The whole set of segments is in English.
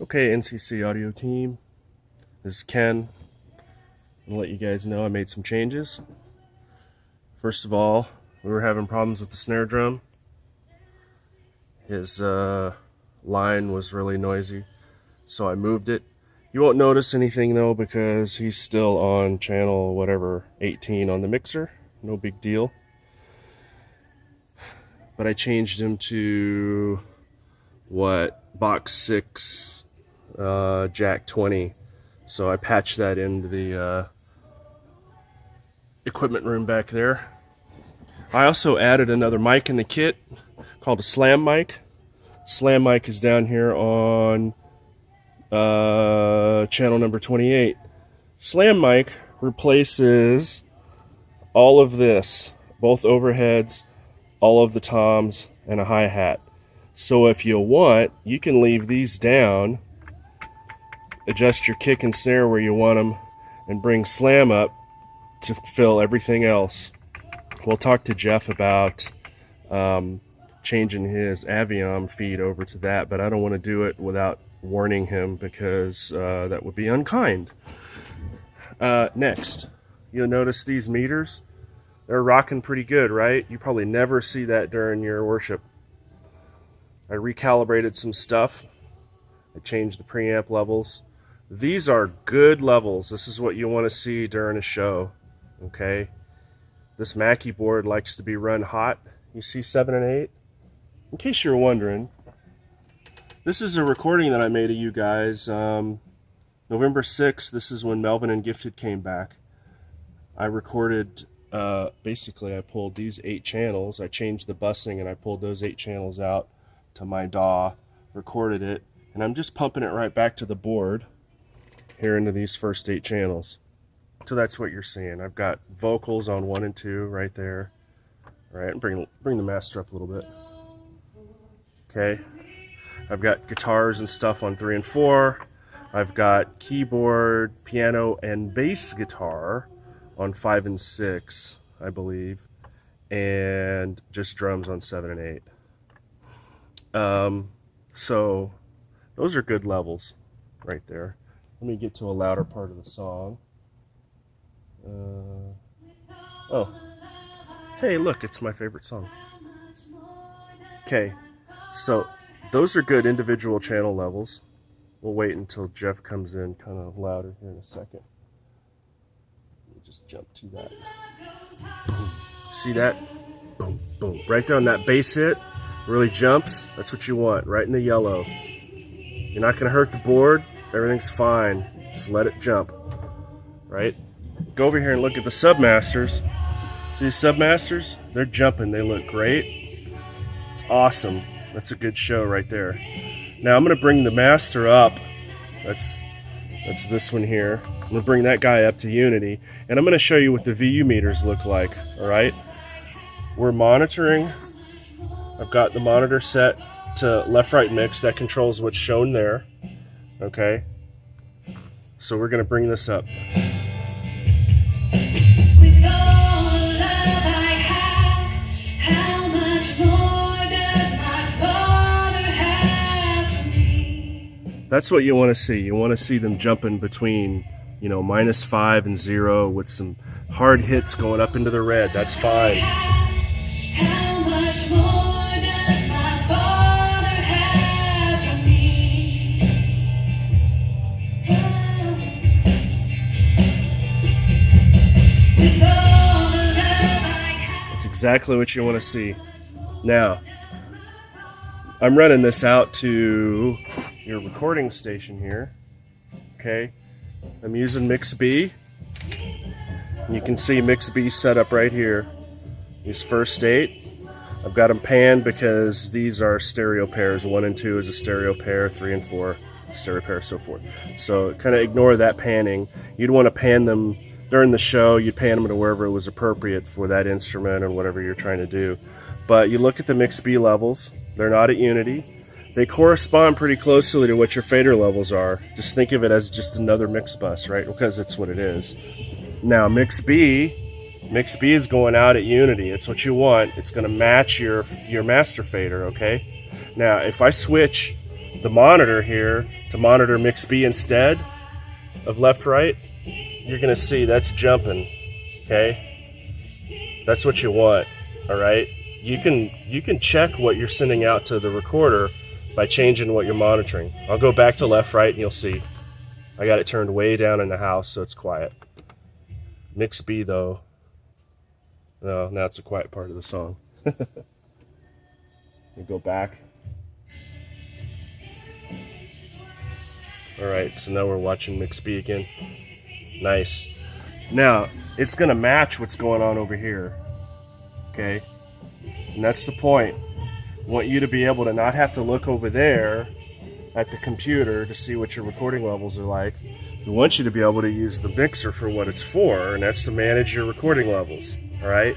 Okay, NCC audio team, this is Ken. I'm gonna let you guys know I made some changes. First of all, we were having problems with the snare drum. His line was really noisy, so I moved it. You won't notice anything though because he's still on channel whatever 18 on the mixer. No big deal. But I changed him to box 6 jack 20. So I patched that into the equipment room back there. I also added another mic in the kit called a slam mic. Slam mic is down here on channel number 28. Slam mic replaces all of this, both overheads, all of the toms, and a hi-hat. So if you want, you can leave these down, adjust your kick and snare where you want them, and bring slam up to fill everything else. We'll talk to Jeff about changing his Aviom feed over to that, but I don't want to do it without warning him because that would be unkind. Next, you'll notice these meters. They're rocking pretty good, right? You probably never see that during your worship. I recalibrated some stuff. I changed the preamp levels. These are good levels. This is what you want to see during a show, okay? This Mackie board likes to be run hot. You see 7 and 8? In case you're wondering, this is a recording that I made of you guys. November 6th, this is when Melvin and Gifted came back. I recorded, basically I pulled these 8 channels. I changed the busing and I pulled those 8 channels out to my DAW, recorded it, and I'm just pumping it right back to the board here into these first 8 channels. So that's what you're seeing. I've got vocals on 1 and 2 right there. All right, and bring the master up a little bit. Okay. I've got guitars and stuff on 3 and 4. I've got keyboard, piano, and bass guitar on 5 and 6, I believe, and just drums on 7 and 8. So those are good levels right there. Let me get to a louder part of the song. Oh, hey, look, it's my favorite song. Okay, so those are good individual channel levels. We'll wait until Jeff comes in kind of louder here in a second. Let me just jump to that. Boom. See that? Boom, boom. Right there on that bass hit, really jumps. That's what you want, right in the yellow. You're not going to hurt the board. Everything's fine. Just let it jump, right? Go over here and look at the submasters. See the submasters? They're jumping. They look great. It's awesome. That's a good show right there. Now I'm going to bring the master up. That's this one here. I'm going to bring that guy up to Unity, and I'm going to show you what the VU meters look like. All right? We're monitoring. I've got the monitor set to left-right mix. That controls what's shown there. Okay? So we're going to bring this up. That's what you want to see. You want to see them jumping between, you know, -5 and 0 with some hard hits going up into the red. That's fine. How much more does my Father have for me? With all the love I have. That's exactly what you want to see. Now, I'm running this out to your recording station here. Okay, I'm using Mix B. You can see Mix B set up right here. These first 8, I've got them panned because these are stereo pairs. 1 and 2 is a stereo pair, 3 and 4 stereo pair, so forth. So kind of ignore that panning. You'd want to pan them during the show. You'd pan them to wherever it was appropriate for that instrument and whatever you're trying to do. But you look at the Mix B levels. They're not at Unity. They correspond pretty closely to what your fader levels are. Just think of it as just another mix bus, right? Because it's what it is. Now, Mix B is going out at Unity. It's what you want. It's going to match your master fader, okay? Now, if I switch the monitor here to monitor mix B instead of left right, you're gonna see that's jumping. Okay, that's what you want. All right, you can check what you're sending out to the recorder by changing what you're monitoring. I'll go back to left right and you'll see I got it turned way down in the house so it's quiet. Mix B though, no, now it's a quiet part of the song. We go back. All right, so now we're watching mix B again. Nice. Now it's gonna match what's going on over here. Okay, and that's the point. I want you to be able to not have to look over there at the computer to see what your recording levels are like. We want you to be able to use the mixer for what it's for, and that's to manage your recording levels. All right.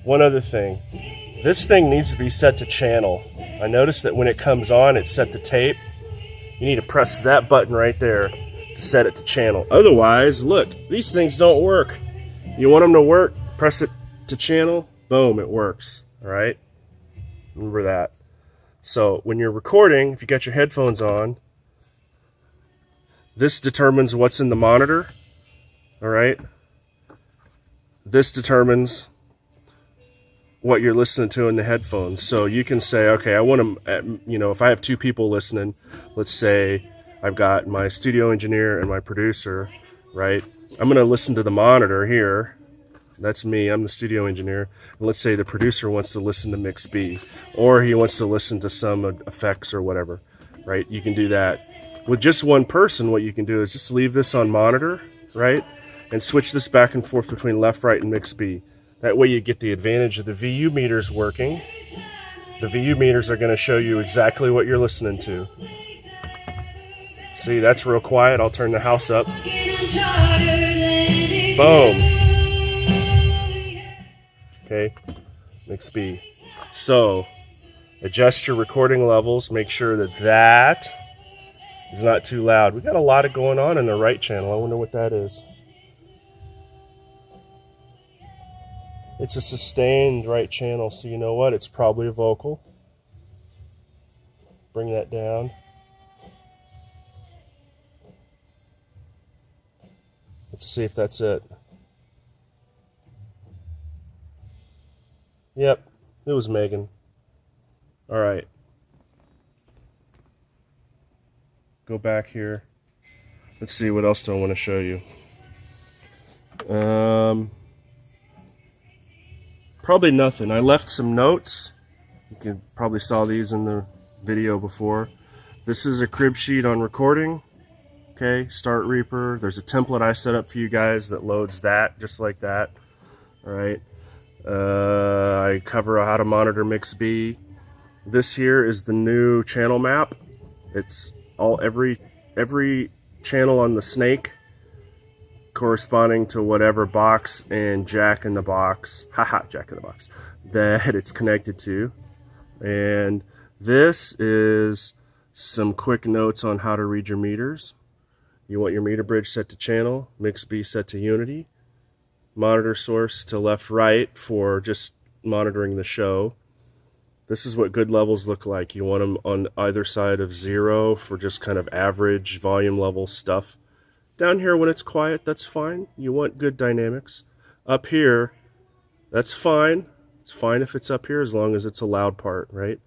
One other thing, this thing needs to be set to channel. I noticed that when it comes on, it's set to tape. You need to press that button right there to set it to channel. Otherwise, look, these things don't work. You want them to work, press it to channel, boom, it works. All right. Remember that. So when you're recording, if you got your headphones on, this determines what's in the monitor. All right. This determines what you're listening to in the headphones. So you can say, okay, I want to, if I have two people listening, let's say I've got my studio engineer and my producer, right? I'm going to listen to the monitor here. That's me, I'm the studio engineer. And let's say the producer wants to listen to mix B, or he wants to listen to some effects or whatever, right? You can do that. With just one person, what you can do is just leave this on monitor, right? And switch this back and forth between left, right, and mix B. That way you get the advantage of the VU meters working. The VU meters are going to show you exactly what you're listening to. See, that's real quiet. I'll turn the house up. Boom. Okay, mix B. So, adjust your recording levels. Make sure that that is not too loud. We got a lot of going on in the right channel. I wonder what that is. It's a sustained right channel, so you know what? It's probably a vocal. Bring that down. Let's see if that's it. Yep, it was Megan. All right. Go back here. Let's see, what else do I want to show you? Probably nothing. I left some notes. You probably saw these in the video before. This is a crib sheet on recording. Okay, Start Reaper. There's a template I set up for you guys that loads that, just like that. All right. I cover how to monitor mix B. This here is the new channel map. It's every channel on the snake corresponding to whatever box and jack in the box, jack in the box, that it's connected to. And this is some quick notes on how to read your meters. You want your meter bridge set to channel, mix B set to unity, monitor source to left right for just monitoring the show. This is what good levels look like. You want them on either side of 0 for just kind of average volume level stuff. Down here when it's quiet, that's fine. You want good dynamics. Up here, that's fine. It's fine if it's up here as long as it's a loud part, right?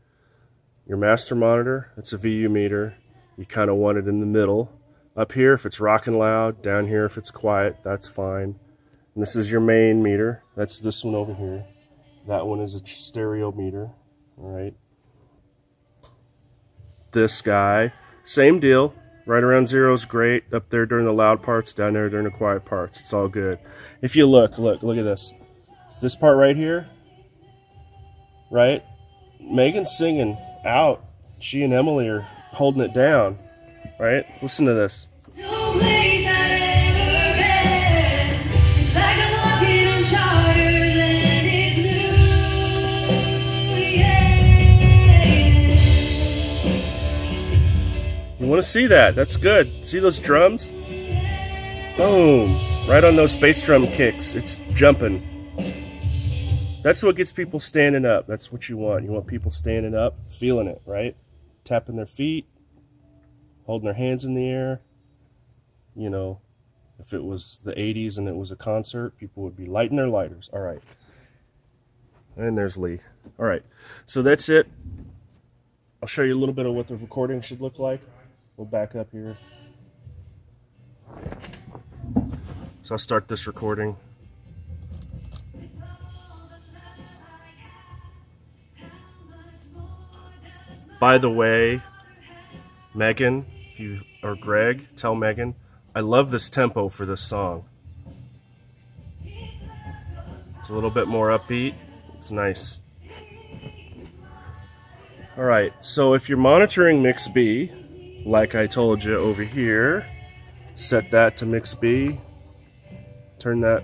Your master monitor, it's a VU meter. You kind of want it in the middle. Up here if it's rocking loud, down here if it's quiet, that's fine. And this is your main meter. That's this one over here. That one is a stereo meter, all right? This guy, same deal. Right around 0 is great. Up there during the loud parts, down there during the quiet parts. It's all good. If you look at this. It's this part right here, right? Megan's singing out. She and Emily are holding it down, right? Listen to this. No place I've ever been. It's like I'm walking on chartered land. It's new, yeah. You want to see that? That's good. See those drums? Boom. Right on those bass drum kicks. It's jumping. That's what gets people standing up. That's what you want. You want people standing up, feeling it, right? Tapping their feet, holding their hands in the air. You know, if it was the 80s and it was a concert, people would be lighting their lighters. All right. And there's Lee. All right. So that's it. I'll show you a little bit of what the recording should look like. We'll back up here. So I'll start this recording. By the way, Megan, or Greg, tell Megan, I love this tempo for this song. It's a little bit more upbeat. It's nice. All right, so if you're monitoring mix B, like I told you over here, set that to mix B. Turn that,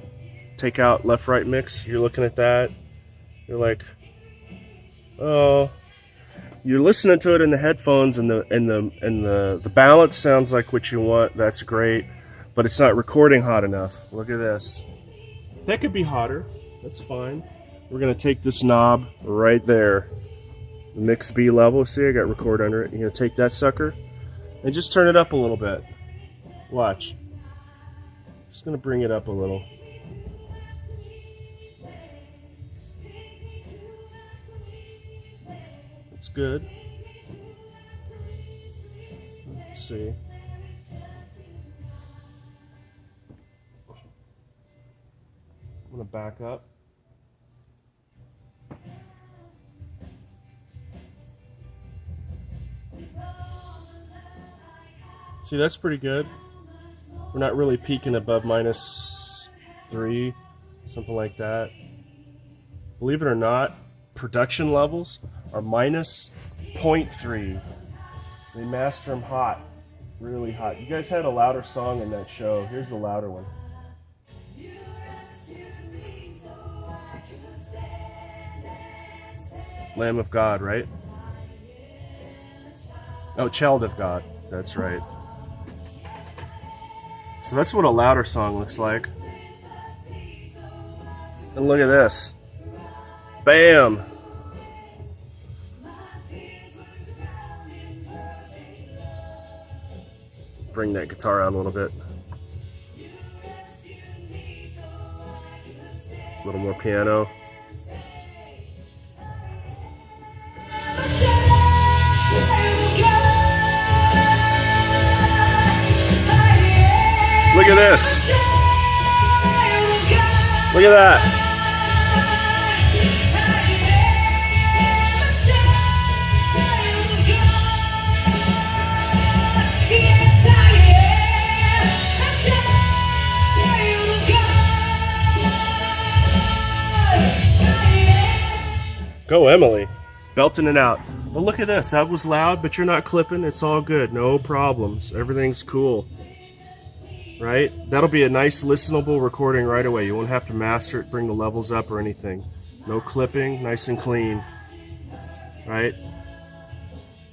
take out left right mix. You're looking at that. You're like, oh. You're listening to it in the headphones, and the balance sounds like what you want. That's great, but it's not recording hot enough. Look at this. That could be hotter. That's fine. We're gonna take this knob right there, the mix B level. See, I got record under it. You're gonna take that sucker and just turn it up a little bit. Watch. Just gonna bring it up a little. It's good. Let's see. I'm gonna back up. See, that's pretty good. We're not really peaking above -3, something like that. Believe it or not, production levels are -0.3. They master them hot, really hot. You guys had a louder song in that show. Here's the louder one. Lamb of God, right? Oh, Child of God. That's right. So that's what a louder song looks like. And look at this. Bam! Bring that guitar out a little bit. A little more piano. Look at this. Look at that. Go, Emily. Belting it out. But look at this. That was loud, but you're not clipping. It's all good. No problems. Everything's cool. Right? That'll be a nice listenable recording right away. You won't have to master it, bring the levels up or anything. No clipping. Nice and clean. Right?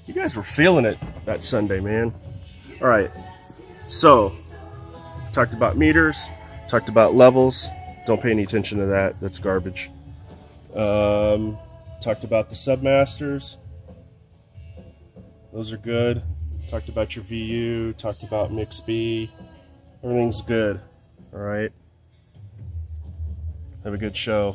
You guys were feeling it that Sunday, man. All right. So, talked about meters. Talked about levels. Don't pay any attention to that. That's garbage. Talked about the submasters. Those are good. Talked about your VU. Talked about mix B. Everything's good. All right. Have a good show.